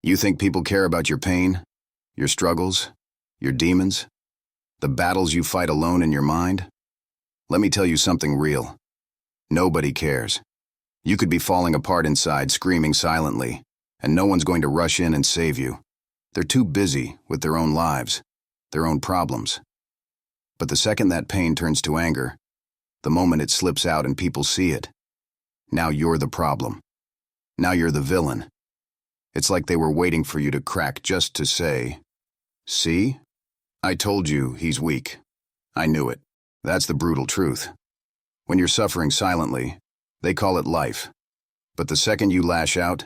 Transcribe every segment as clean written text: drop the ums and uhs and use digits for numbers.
You think people care about your pain, your struggles, your demons, the battles you fight alone in your mind? Let me tell you something real. Nobody cares. You could be falling apart inside, screaming silently, and no one's going to rush in and save you. They're too busy with their own lives, their own problems. But the second that pain turns to anger, the moment it slips out and people see it, now you're the problem. Now you're the villain. It's like they were waiting for you to crack just to say, "See? I told you he's weak. I knew it." That's the brutal truth. When you're suffering silently, they call it life. But the second you lash out,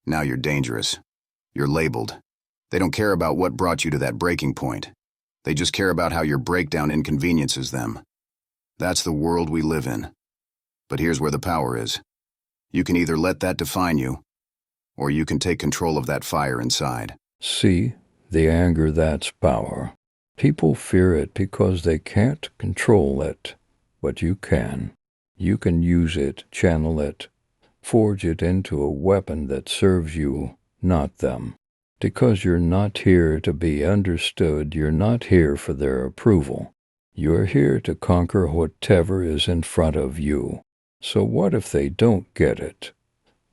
now you're dangerous. You're labeled. They don't care about what brought you to that breaking point. They just care about how your breakdown inconveniences them. That's the world we live in. But here's where the power is. You can either let that define you, or you can take control of that fire inside. See, the anger, that's power. People fear it because they can't control it, but you can. You can use it, channel it, forge it into a weapon that serves you, not them. Because you're not here to be understood, you're not here for their approval. You're here to conquer whatever is in front of you. So what if they don't get it?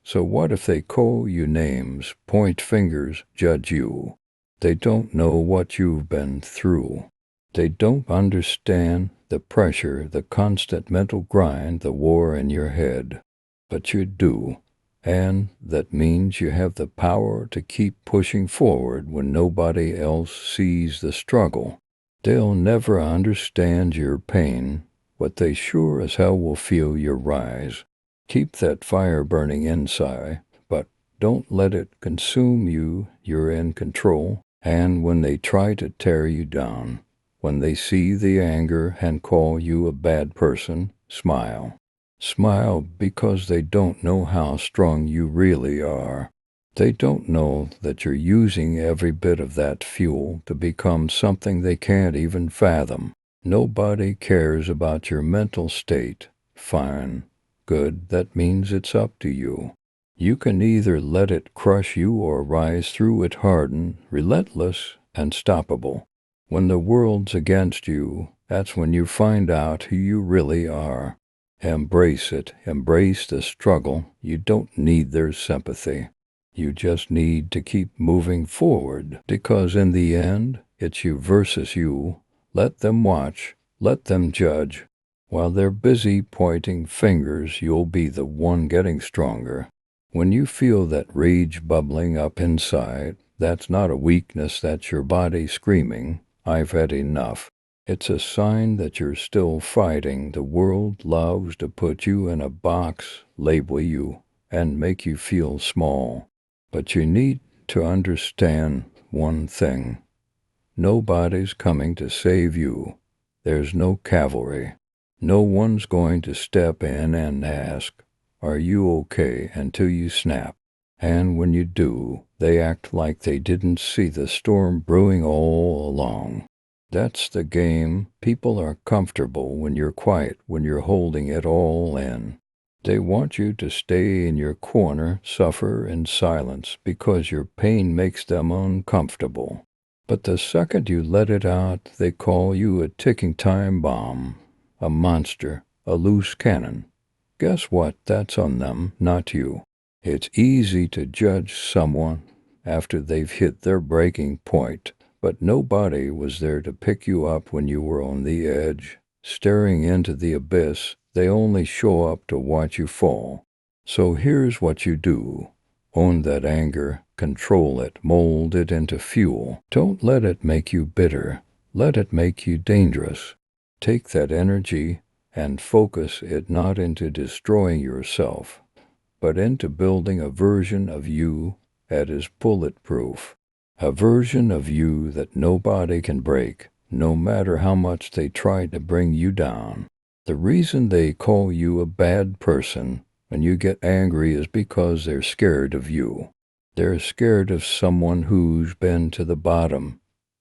So what if they call you names, point fingers, judge you? They don't know what you've been through. They don't understand the pressure, the constant mental grind, the war in your head. But you do, and that means you have the power to keep pushing forward when nobody else sees the struggle. They'll never understand your pain, but they sure as hell will feel your rise. Keep that fire burning inside, but don't let it consume you. You're in control. And when they try to tear you down, when they see the anger and call you a bad person, smile. Smile because they don't know how strong you really are. They don't know that you're using every bit of that fuel to become something they can't even fathom. Nobody cares about your mental state. Fine. Good, that means it's up to you. You can either let it crush you or rise through it hardened, relentless, and stoppable. When the world's against you, that's when you find out who you really are. Embrace it. Embrace the struggle. You don't need their sympathy. You just need to keep moving forward, because in the end, it's you versus you. Let them watch. Let them judge. While they're busy pointing fingers, you'll be the one getting stronger. When you feel that rage bubbling up inside, that's not a weakness, that's your body screaming, "I've had enough." It's a sign that you're still fighting. The world loves to put you in a box, label you, and make you feel small. But you need to understand one thing. Nobody's coming to save you. There's no cavalry. No one's going to step in and ask, "Are you okay?" until you snap. And when you do, they act like they didn't see the storm brewing all along. That's the game. People are comfortable when you're quiet, when you're holding it all in. They want you to stay in your corner, suffer in silence, because your pain makes them uncomfortable. But the second you let it out, they call you a ticking time bomb, a monster, a loose cannon. Guess what? That's on them, not you. It's easy to judge someone after they've hit their breaking point, but nobody was there to pick you up when you were on the edge, staring into the abyss. They only show up to watch you fall. So here's what you do. Own that anger, control it, mold it into fuel. Don't let it make you bitter. Let it make you dangerous. Take that energy and focus it not into destroying yourself, but into building a version of you that is bulletproof. A version of you that nobody can break, no matter how much they try to bring you down. The reason they call you a bad person when you get angry is because they're scared of you. They're scared of someone who's been to the bottom,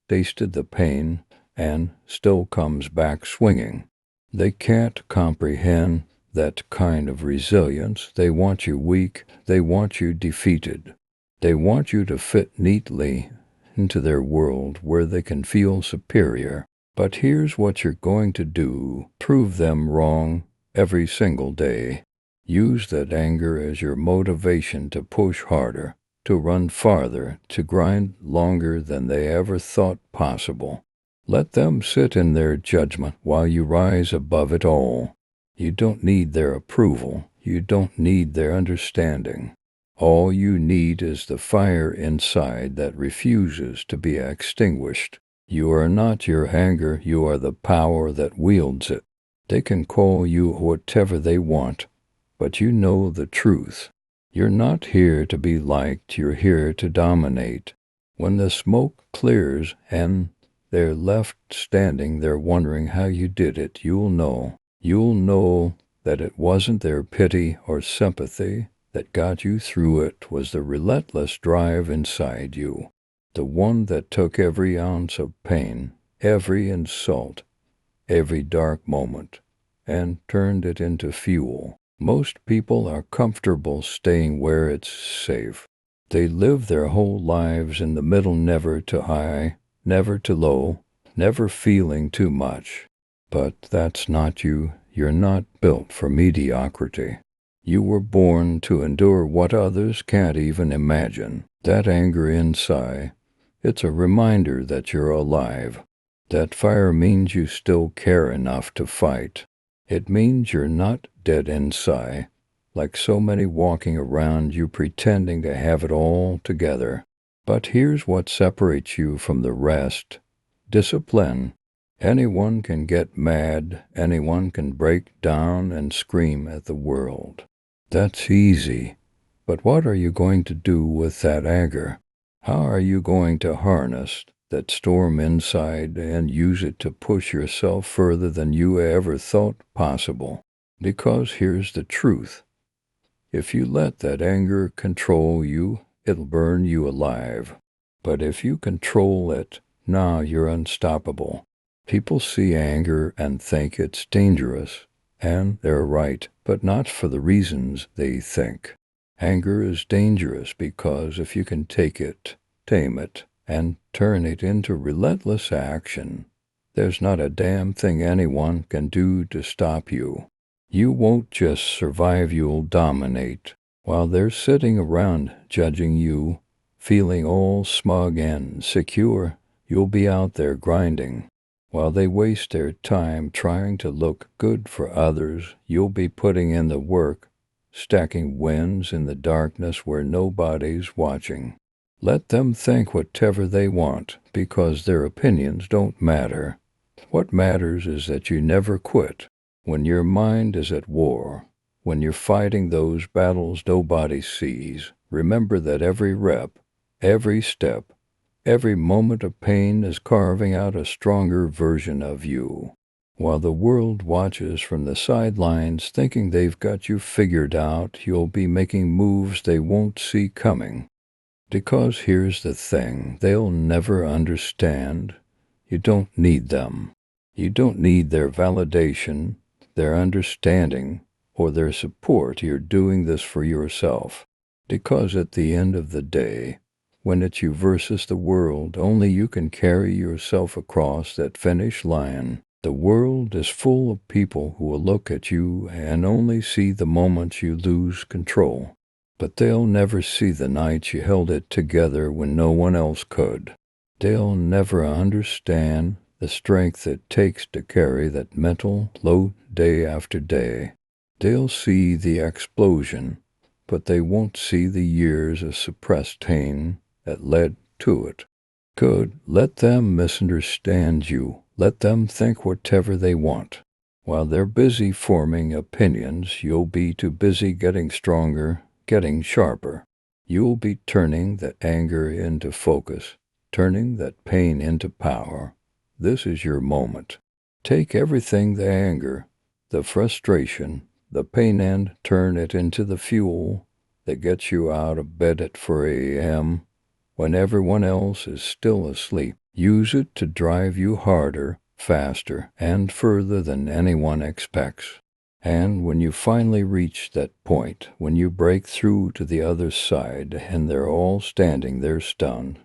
tasted the pain, and still comes back swinging. They can't comprehend that kind of resilience. They want you weak. They want you defeated. They want you to fit neatly into their world where they can feel superior. But here's what you're going to do. Prove them wrong every single day. Use that anger as your motivation to push harder, to run farther, to grind longer than they ever thought possible. Let them sit in their judgment while you rise above it all. You don't need their approval. You don't need their understanding. All you need is the fire inside that refuses to be extinguished. You are not your anger, you are the power that wields it. They can call you whatever they want, but you know the truth. You're not here to be liked, you're here to dominate. When the smoke clears and they're left standing there wondering how you did it, you'll know. You'll know that it wasn't their pity or sympathy that got you through. It was the relentless drive inside you, the one that took every ounce of pain, every insult, every dark moment, and turned it into fuel. Most people are comfortable staying where it's safe. They live their whole lives in the middle, never to high, never to low, never feeling too much. But that's not you. You're not built for mediocrity. You were born to endure what others can't even imagine. That anger inside, it's a reminder that you're alive. That fire means you still care enough to fight. It means you're not dead inside, like so many walking around you pretending to have it all together. But here's what separates you from the rest: discipline. Anyone can get mad, anyone can break down and scream at the world. That's easy. But what are you going to do with that anger? How are you going to harness that storm inside and use it to push yourself further than you ever thought possible? Because here's the truth. If you let that anger control you, it'll burn you alive. But if you control it, now you're unstoppable. People see anger and think it's dangerous, and they're right, but not for the reasons they think. Anger is dangerous because if you can take it, tame it, and turn it into relentless action, there's not a damn thing anyone can do to stop you. You won't just survive, you'll dominate. While they're sitting around judging you, feeling all smug and secure, you'll be out there grinding. While they waste their time trying to look good for others, you'll be putting in the work, stacking wins in the darkness where nobody's watching. Let them think whatever they want, because their opinions don't matter. What matters is that you never quit. When your mind is at war, when you're fighting those battles nobody sees, remember that every rep, every step, every moment of pain is carving out a stronger version of you. While the world watches from the sidelines thinking they've got you figured out, you'll be making moves they won't see coming. Because here's the thing, they'll never understand. You don't need them. You don't need their validation, their understanding, or their support. You're doing this for yourself. Because at the end of the day, when it's you versus the world, only you can carry yourself across that finish line. The world is full of people who will look at you and only see the moments you lose control. But they'll never see the nights you held it together when no one else could. They'll never understand the strength it takes to carry that mental load day after day. They'll see the explosion, but they won't see the years of suppressed pain that led to it. Good, let them misunderstand you. Let them think whatever they want. While they're busy forming opinions, you'll be too busy getting stronger, getting sharper. You'll be turning that anger into focus, turning that pain into power. This is your moment. Take everything, the anger, the frustration, the pain, and turn it into the fuel that gets you out of bed at 4 a.m. when everyone else is still asleep. Use it to drive you harder, faster, and further than anyone expects. And when you finally reach that point, when you break through to the other side and they're all standing there stunned,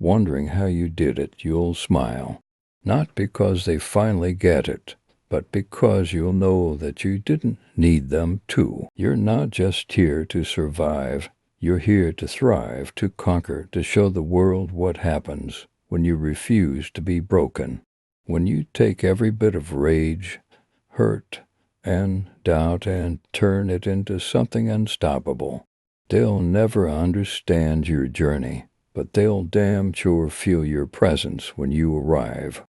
wondering how you did it, you'll smile. Not because they finally get it, but because you'll know that you didn't need them to. You're not just here to survive. You're here to thrive, to conquer, to show the world what happens when you refuse to be broken. When you take every bit of rage, hurt, and doubt and turn it into something unstoppable. They'll never understand your journey, but they'll damn sure feel your presence when you arrive.